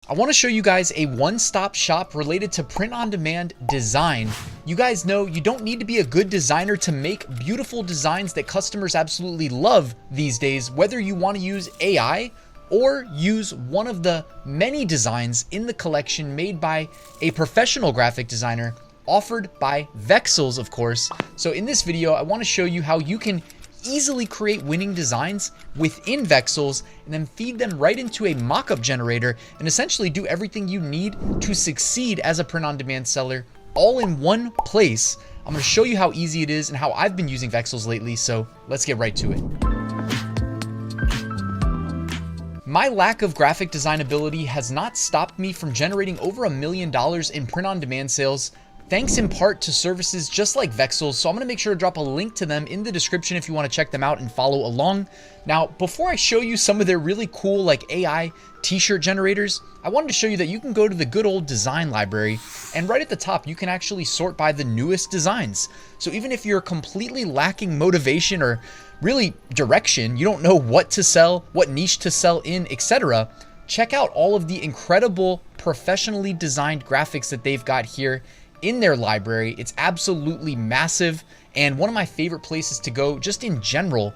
I want to show you guys a one-stop shop related to print-on-demand design. You guys know you don't need to be a good designer to make beautiful designs that customers absolutely love these days, whether you want to use AI or use one of the many designs in the collection made by a professional graphic designer offered by Vexels, of course. So in this video, I want to show you how you can easily create winning designs within Vexels and then feed them right into a mockup generator and essentially do everything you need to succeed as a print-on-demand seller all in one place. I'm going to show you how easy it is and how I've been using Vexels lately, so let's get right to it. My lack of graphic design ability has not stopped me from generating over $1 million in print-on-demand sales, thanks in part to services just like Vexels. So I'm going to make sure to drop a link to them in the description if you want to check them out and follow along. Now, before I show you some of their really cool like AI t-shirt generators, I wanted to show you that you can go to the good old design library, and right at the top, you can actually sort by the newest designs. So even if you're completely lacking motivation or really direction, you don't know what to sell, what niche to sell in, etc., check out all of the incredible professionally designed graphics that they've got here in their library. It's absolutely massive and one of my favorite places to go just in general.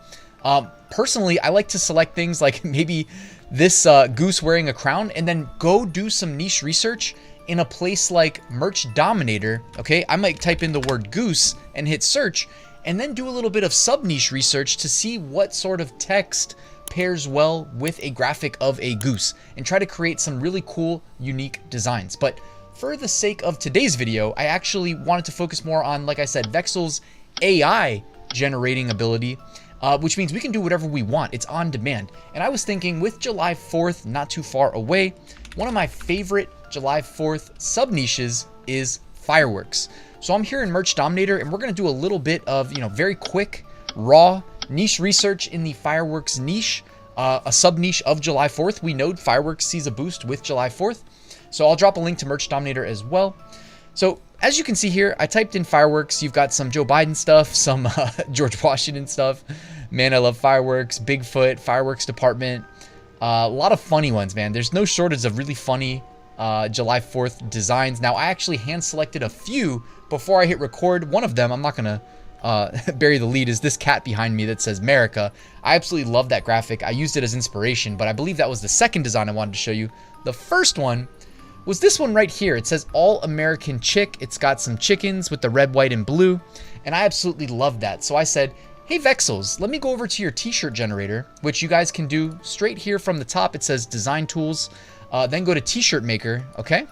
Personally, I like to select things like maybe this goose wearing a crown and then go do some niche research in a place like Merch Dominator. Okay, I might type in the word goose and hit search and then do a little bit of sub niche research to see what sort of text pairs well with a graphic of a goose and try to create some really cool, unique designs. But for the sake of today's video, I actually wanted to focus more on, like I said, Vexels' AI generating ability, which means we can do whatever we want. It's on demand. And I was thinking with July 4th not too far away, one of my favorite July 4th sub niches is fireworks. So I'm here in Merch Dominator and we're going to do a little bit of, very quick, raw niche research in the fireworks niche, a sub niche of July 4th. We know fireworks sees a boost with July 4th. So I'll drop a link to Merch Dominator as well. So as you can see here, I typed in fireworks. You've got some Joe Biden stuff, some George Washington stuff. Man, I love fireworks, Bigfoot, fireworks department. A lot of funny ones, man. There's no shortage of really funny July 4th designs. Now, I actually hand selected a few before I hit record. One of them, I'm not going to bury the lead, is this cat behind me that says America. I absolutely love that graphic. I used it as inspiration, but I believe that was the second design I wanted to show you. The first one was this one right here. It says All American Chick. It's got some chickens with the red, white, and blue, and I absolutely love that. So I said, hey Vexels, let me go over to your t-shirt generator, which you guys can do straight here from the top. It says Design Tools, then go to T-shirt Maker, okay?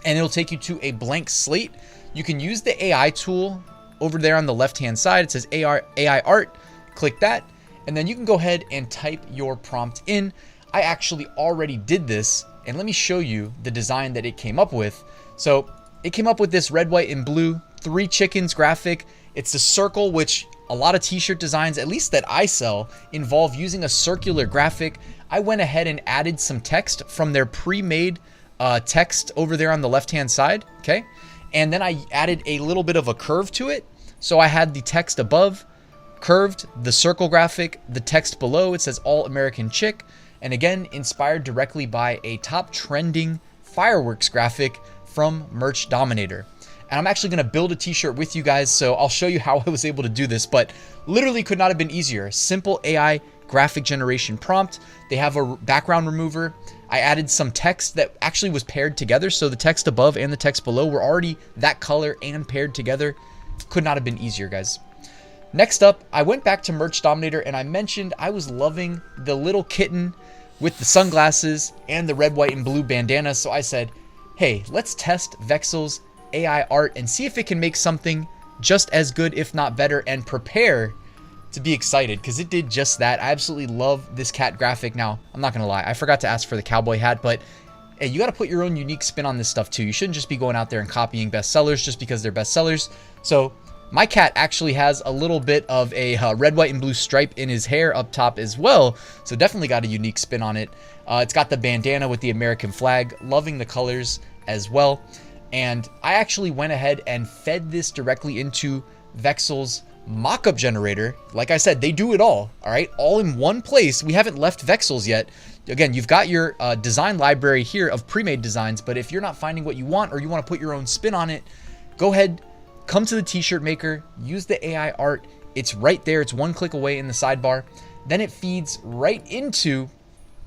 And it'll take you to a blank slate. You can use the AI tool over there on the left-hand side. It says AI Art, click that, and then you can go ahead and type your prompt in. I actually already did this, and let me show you the design that it came up with. So it came up with this red, white, and blue 3 chickens graphic. It's a circle, which a lot of t-shirt designs, at least that I sell, involve using a circular graphic. I went ahead and added some text from their pre-made text over there on the left-hand side, okay? And then I added a little bit of a curve to it. So I had the text above, curved, the circle graphic, the text below. It says All American Chick. And again, inspired directly by a top trending fireworks graphic from Merch Dominator. And I'm actually going to build a t-shirt with you guys, so I'll show you how I was able to do this, but literally could not have been easier. Simple AI graphic generation prompt. They have a background remover. I added some text that actually was paired together, so the text above and the text below were already that color and paired together. Could not have been easier, guys. Next up, I went back to Merch Dominator and I mentioned I was loving the little kitten with the sunglasses and the red, white, and blue bandana. So I said, hey, let's test Vexels' AI art and see if it can make something just as good, if not better, and prepare to be excited because it did just that. I absolutely love this cat graphic. Now, I'm not going to lie, I forgot to ask for the cowboy hat, but hey, you got to put your own unique spin on this stuff too. You shouldn't just be going out there and copying bestsellers just because they're bestsellers. So my cat actually has a little bit of a red, white, and blue stripe in his hair up top as well. So definitely got a unique spin on it. It's got the bandana with the American flag. Loving the colors as well. And I actually went ahead and fed this directly into Vexels' mockup generator. Like I said, they do it all right? All in one place. We haven't left Vexels yet. again, you've got your design library here of pre-made designs, but if you're not finding what you want or you want to put your own spin on it, go ahead, come to the t-shirt maker, use the AI art. It's right there. It's one click away in the sidebar. Then it feeds right into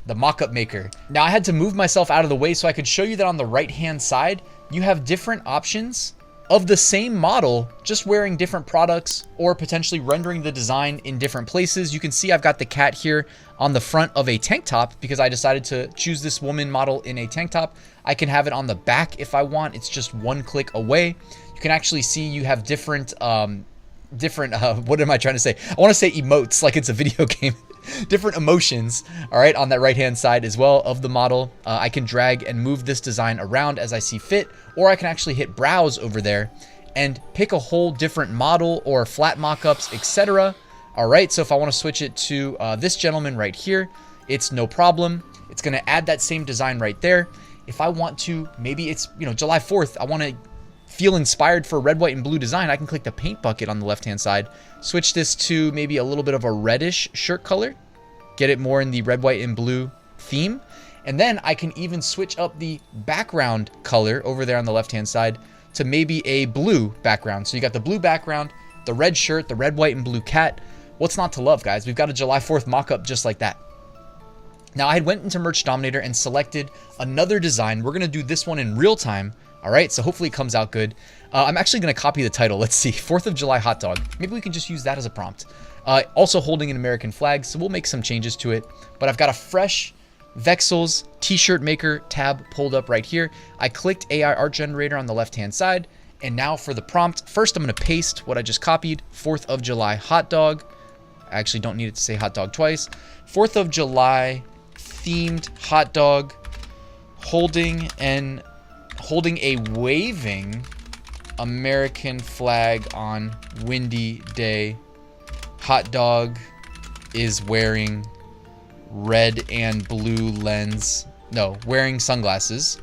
the mockup maker. Now I had to move myself out of the way so I could show you that on the right-hand side, you have different options of the same model, just wearing different products or potentially rendering the design in different places. You can see I've got the cat here on the front of a tank top because I decided to choose this woman model in a tank top. I can have it on the back if I want. It's just one click away. You can actually see you have different, what am I trying to say? I want to say emotes like it's a video game. Different emotions, all right, on that right-hand side as well of the model. I can drag and move this design around as I see fit, or I can actually hit browse over there and pick a whole different model or flat mockups, etc. All right, so if I want to switch it to this gentleman right here, it's no problem. It's going to add that same design right there. If I want to, maybe it's, July 4th, I want to feel inspired for a red, white, and blue design, I can click the paint bucket on the left-hand side, switch this to maybe a little bit of a reddish shirt color, get it more in the red, white, and blue theme, and then I can even switch up the background color over there on the left-hand side to maybe a blue background. So you got the blue background, the red shirt, the red, white, and blue cat. What's not to love, guys? We've got a July 4th mock-up just like that. Now, I had went into Merch Dominator and selected another design. We're going to do this one in real time. All right, so hopefully it comes out good. I'm actually going to copy the title. Let's see, 4th of July hot dog. Maybe we can just use that as a prompt. Also holding an American flag, so we'll make some changes to it. But I've got a fresh Vexels t-shirt maker tab pulled up right here. I clicked AI art generator on the left-hand side. And now for the prompt, first I'm going to paste what I just copied, 4th of July hot dog. I actually don't need it to say hot dog twice. 4th of July themed hot dog holding a waving American flag on windy day. Hot dog is wearing red and blue lens. No, wearing sunglasses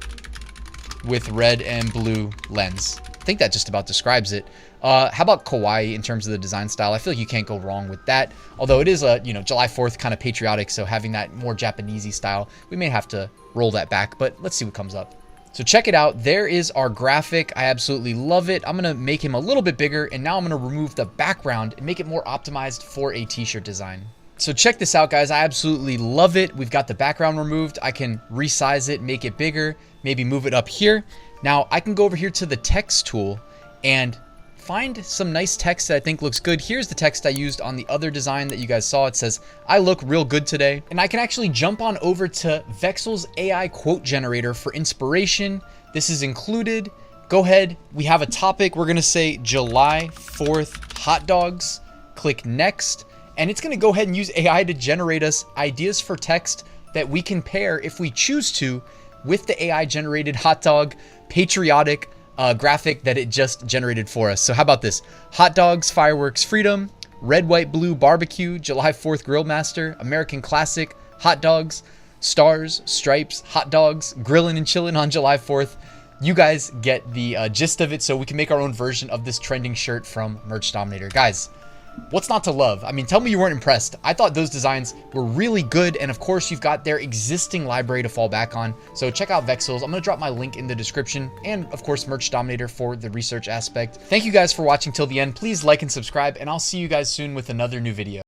with red and blue lens. I think that just about describes it. How about kawaii in terms of the design style? I feel like you can't go wrong with that. Although it is a, July 4th kind of patriotic, so having that more Japanesey style, we may have to roll that back, but let's see what comes up. So check it out. There is our graphic. I absolutely love it. I'm going to make him a little bit bigger, and now I'm going to remove the background and make it more optimized for a t-shirt design. So check this out, guys. I absolutely love it. We've got the background removed. I can resize it, make it bigger, maybe move it up here. Now I can go over here to the text tool and find some nice text that I think looks good. Here's the text I used on the other design that you guys saw. It says, "I look real good today." And I can actually jump on over to Vexels AI quote generator for inspiration. This is included. Go ahead. We have a topic. We're going to say July 4th hot dogs. Click next. And it's going to go ahead and use AI to generate us ideas for text that we can pair, if we choose to, with the AI generated hot dog patriotic graphic that it just generated for us. So how about this? Hot dogs, fireworks, freedom, red, white, blue, barbecue, July 4th grill master, American classic, hot dogs, stars, stripes, hot dogs, grilling and chilling on July 4th. You guys get the gist of it, so we can make our own version of this trending shirt from Merch Dominator. Guys, what's not to love? I mean, tell me you weren't impressed. I thought those designs were really good. And of course, you've got their existing library to fall back on. So check out Vexels. I'm going to drop my link in the description. And of course, Merch Dominator for the research aspect. Thank you guys for watching till the end. Please like and subscribe. And I'll see you guys soon with another new video.